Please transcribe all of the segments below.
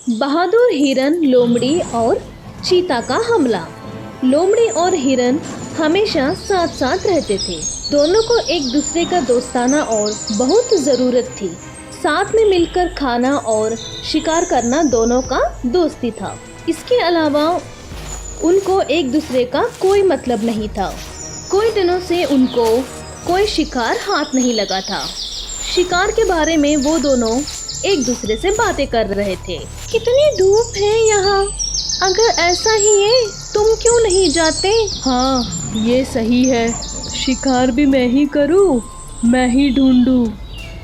बहादुर हिरन, लोमड़ी और चीता का हमला। लोमड़ी और हिरन हमेशा साथ साथ रहते थे। दोनों को एक दूसरे का दोस्ताना और बहुत ज़रूरत थी। साथ में मिलकर खाना और शिकार करना दोनों का दोस्ती था। इसके अलावा उनको एक दूसरे का कोई मतलब नहीं था। कोई दिनों से उनको कोई शिकार हाथ नहीं लगा था। शिकार के बारे में वो दोनों एक दूसरे से बातें कर रहे थे। कितनी धूप है यहाँ, अगर ऐसा ही है तुम क्यों नहीं जाते? हाँ, ये सही है। शिकार भी मैं ही करूँ, मैं ही ढूंढूं।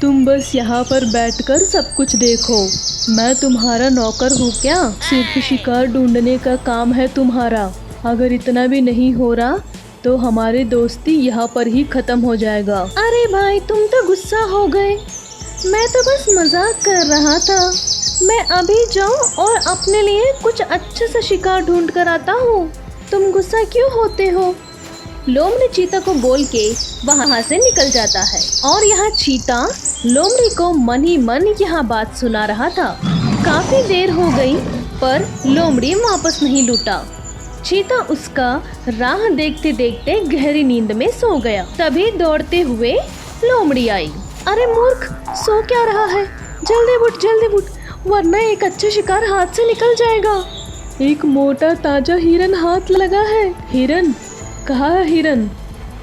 तुम बस यहाँ पर बैठकर सब कुछ देखो। मैं तुम्हारा नौकर हूँ क्या? सिर्फ शिकार ढूंढने का काम है तुम्हारा। अगर इतना भी नहीं हो रहा तो हमारी दोस्ती यहाँ पर ही खत्म हो जाएगा। अरे भाई, तुम तो गुस्सा हो गए। मैं तो बस मजाक कर रहा था। मैं अभी जाऊँ और अपने लिए कुछ अच्छे सा शिकार ढूंढ कर आता हूँ। तुम गुस्सा क्यों होते हो? लोमड़ी चीता को बोल के वहाँ से निकल जाता है और यहाँ चीता लोमड़ी को मन ही मन यह बात सुना रहा था। काफी देर हो गई पर लोमड़ी वापस नहीं लौटा। चीता उसका राह देखते देखते गहरी नींद में सो गया। तभी दौड़ते हुए लोमड़ी आई। अरे मूर्ख, सो क्या रहा है? जल्दी उठ, वरना एक अच्छा शिकार हाथ से निकल जाएगा। एक मोटा ताजा हिरन हाथ लगा है। हिरन कहाँ है? हिरन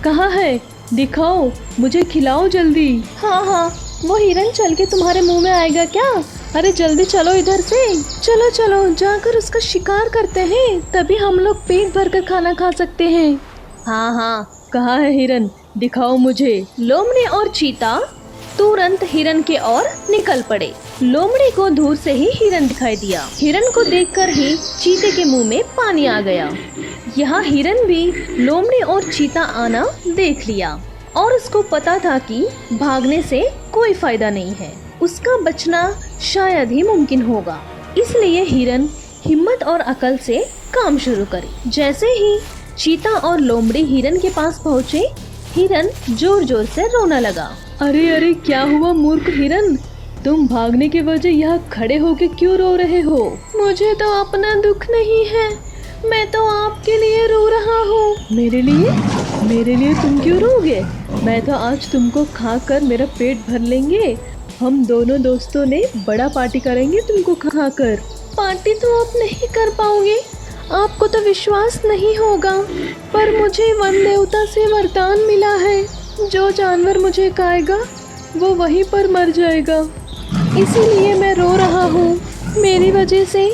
कहाँ है? दिखाओ, मुझे खिलाओ जल्दी। हाँ, वो हिरन चल के तुम्हारे मुंह में आएगा क्या? अरे जल्दी चलो इधर से। चलो जाकर उसका शिकार करते हैं, तभी हम लोग पेट भरकर खाना खा सकते हैं। हाँ, कहाँ है हिरन? दिखाओ मुझे। लोमड़ी और चीता तुरंत हिरन के ओर निकल पड़े। लोमड़ी को दूर से ही हिरन दिखाई दिया। हिरन को देखकर ही चीते के मुंह में पानी आ गया। यहाँ हिरन भी लोमड़ी और चीता आना देख लिया और उसको पता था कि भागने से कोई फायदा नहीं है, उसका बचना शायद ही मुमकिन होगा। इसलिए हिरन हिम्मत और अकल से काम शुरू करे। जैसे ही चीता और लोमड़ी हिरन के पास पहुँचे, हिरन जोर जोर से रोना लगा। अरे क्या हुआ मूर्ख हिरन? तुम भागने के वजह यहाँ खड़े होके क्यों रो रहे हो? मुझे तो अपना दुख नहीं है, मैं तो आपके लिए रो रहा हूँ। मेरे लिए तुम क्यों रोगे? मैं तो आज तुमको खाकर मेरा पेट भर लेंगे। हम दोनों दोस्तों ने बड़ा पार्टी करेंगे तुमको खाकर। पार्टी तो आप नहीं कर पाओगे, आपको तो विश्वास नहीं होगा, पर मुझे वन देवता से वरदान मिला है, जो जानवर मुझे खाएगा वो वहीं पर मर जाएगा। इसीलिए मैं रो रहा हूँ। मेरी वजह से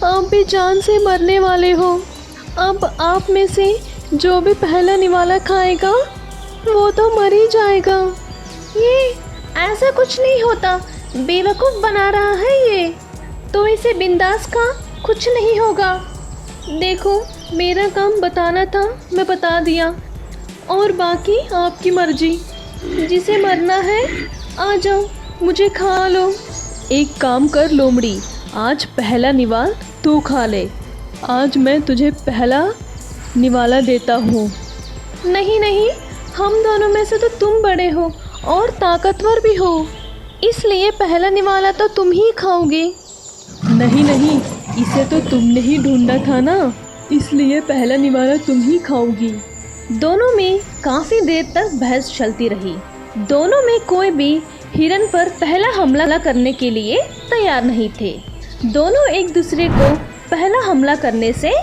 आप भी जान से मरने वाले हो। अब आप में से जो भी पहला निवाला खाएगा वो तो मर ही जाएगा। ये ऐसा कुछ नहीं होता, बेवकूफ़ बना रहा है ये। तो इसे बिंदास खा, कुछ नहीं होगा। देखो, मेरा काम बताना था, मैं बता दिया, और बाकी आपकी मर्जी। जिसे मरना है आ जाओ, मुझे खा लो। एक काम कर लोमड़ी, आज पहला निवाल तू खा ले। आज मैं तुझे पहला निवाला देता हूँ। नहीं, हम दोनों में से तो तुम बड़े हो और ताकतवर भी हो, इसलिए पहला निवाला तो तुम ही खाओगे। नहीं, इसे तो तुमने ही ढूंढा था ना, इसलिए पहला निवाला तुम ही खाओगी। दोनों में काफी देर तक बहस चलती रही। दोनों में कोई भी हिरन पर पहला हमला करने के लिए तैयार नहीं थे। दोनों एक दूसरे को पहला हमला करने से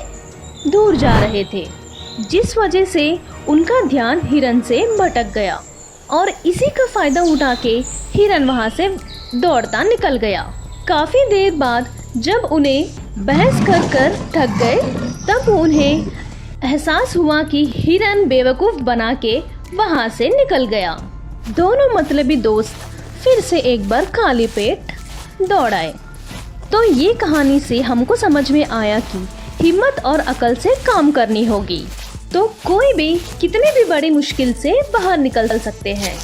दूर जा रहे थे, जिस वजह से उनका ध्यान हिरन से भटक गया और इसी का फायदा उठा के हिरन वहां से दौड़ता निकल गया। काफी देर बाद जब उन्हें बहस कर थक गए, तब उन्हें एहसास हुआ कि हिरन बेवकूफ़ बना के वहाँ से निकल गया। दोनों मतलबी दोस्त फिर से एक बार खाली पेट दौड़ आए। तो ये कहानी से हमको समझ में आया कि हिम्मत और अकल से काम करनी होगी, तो कोई भी कितनी भी बड़ी मुश्किल से बाहर निकल सकते हैं।